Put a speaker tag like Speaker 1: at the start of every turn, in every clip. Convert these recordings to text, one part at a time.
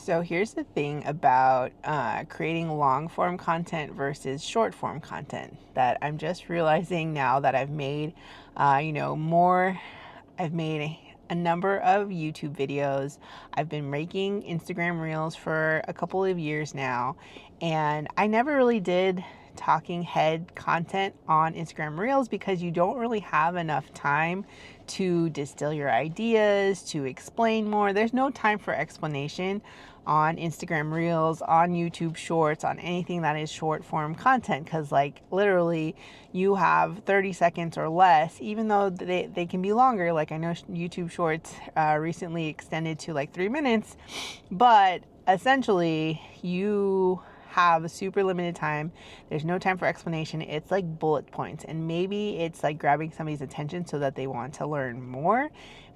Speaker 1: So here's the thing about creating long form content versus short form content that I'm just realizing now that I've made, I've made a number of YouTube videos. I've been making Instagram Reels for a couple of years now, and I never really did talking head content on Instagram Reels because you don't really have enough time to distill your ideas, to explain more. There's no time for explanation on Instagram Reels, on YouTube Shorts, on anything that is short form content, because like literally you have 30 seconds or less, even though they can be longer. Like I know YouTube Shorts recently extended to like 3 minutes, but essentially you have a super limited time. There's no time for explanation. It's like bullet points, and maybe it's like grabbing somebody's attention so that they want to learn more.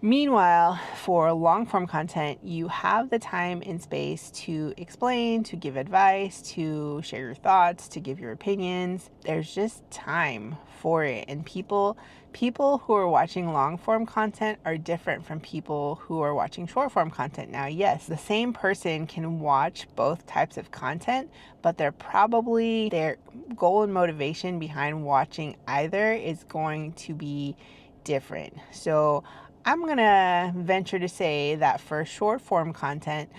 Speaker 1: Meanwhile, for long form content, you have the time and space to explain, to give advice, to share your thoughts, to give your opinions. There's just time for it. And people who are watching long form content are different from people who are watching short form content. Now, yes, the same person can watch both types of content, but their goal and motivation behind watching either is going to be different. So I'm gonna venture to say that for short form content,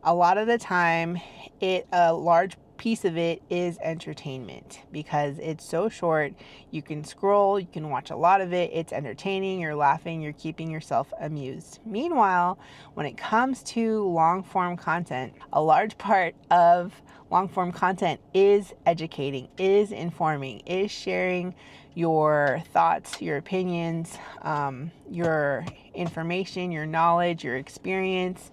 Speaker 1: a lot of the time, a large piece of it is entertainment because it's so short. You can scroll, you can watch a lot of it. It's entertaining, you're laughing, you're keeping yourself amused. Meanwhile, when it comes to long form content, a large part of long form content is educating, is informing, is sharing your thoughts, your opinions, your information, your knowledge, your experience,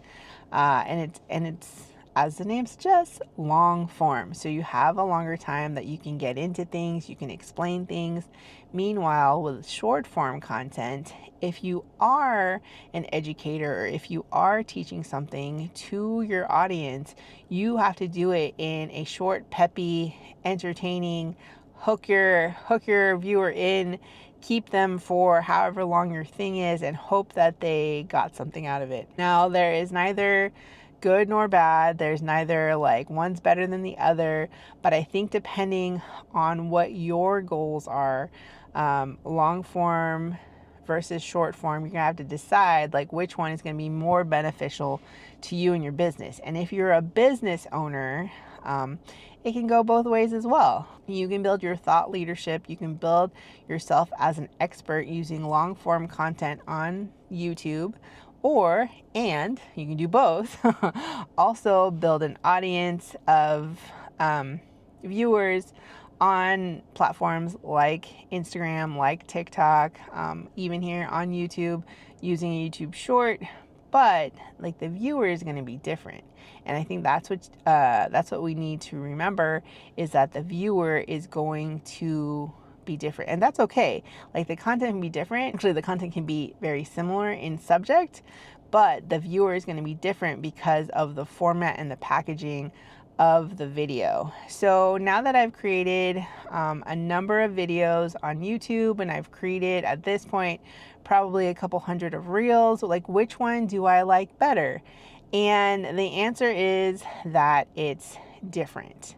Speaker 1: and it's as the name suggests, long form. So you have a longer time that you can get into things, you can explain things. Meanwhile, with short form content, if you are an educator or if you are teaching something to your audience, you have to do it in a short, peppy, entertaining, hook your viewer in, keep them for however long your thing is, and hope that they got something out of it. Now, there is neither good nor bad. There's neither like one's better than the other, but I think depending on what your goals are, long form versus short form, you're gonna have to decide like which one is gonna be more beneficial to you and your business. And if you're a business owner, it can go both ways as well. You can build your thought leadership. You can build yourself as an expert using long form content on YouTube, and you can do both, also build an audience of viewers on platforms like Instagram, like TikTok, even here on YouTube using a YouTube short. But like the viewer is going to be different, and I think that's what we need to remember, is that the viewer is going to be different, and that's okay. Like the content can be different. Actually, the content can be very similar in subject, but the viewer is going to be different because of the format and the packaging of the video. So now that I've created a number of videos on YouTube, and I've created at this point probably a couple hundred of reels, like which one do I like better? And the answer is that it's different.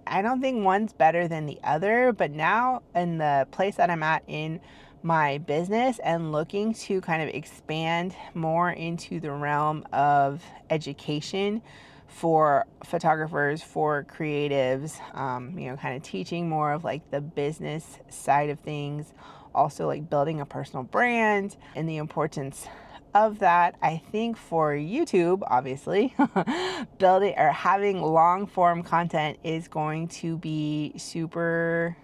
Speaker 1: I don't think one's better than the other, but now in the place that I'm at in my business and looking to kind of expand more into the realm of education for photographers, for creatives, kind of teaching more of like the business side of things, also like building a personal brand and the importance of that. I think for YouTube, obviously, building or having long form content is going to be super.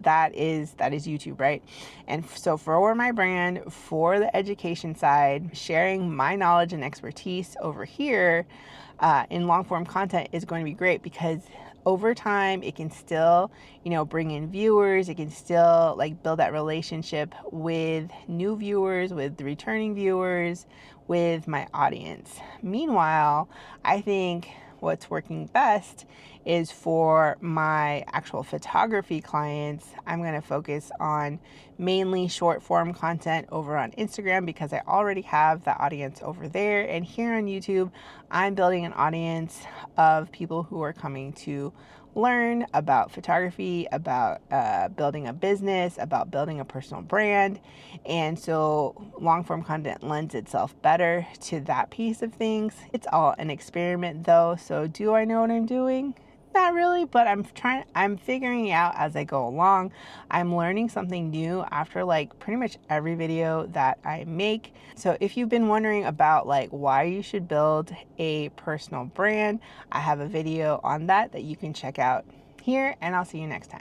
Speaker 1: That is YouTube, right? And so for my brand, for the education side, sharing my knowledge and expertise over here in long form content is going to be great, because over time it can still bring in viewers. It can still like build that relationship with new viewers, with returning viewers, with my audience. Meanwhile, I think what's working best is for my actual photography clients, I'm going to focus on mainly short form content over on Instagram because I already have the audience over there. And here on YouTube, I'm building an audience of people who are coming to learn about photography, about building a business, about building a personal brand. And so long form content lends itself better to that piece of things. It's all an experiment though. So do I know what I'm doing? Not really, but I'm figuring it out as I go along. I'm learning something new after like pretty much every video that I make. So if you've been wondering about like why you should build a personal brand, I have a video on that you can check out here, and I'll see you next time.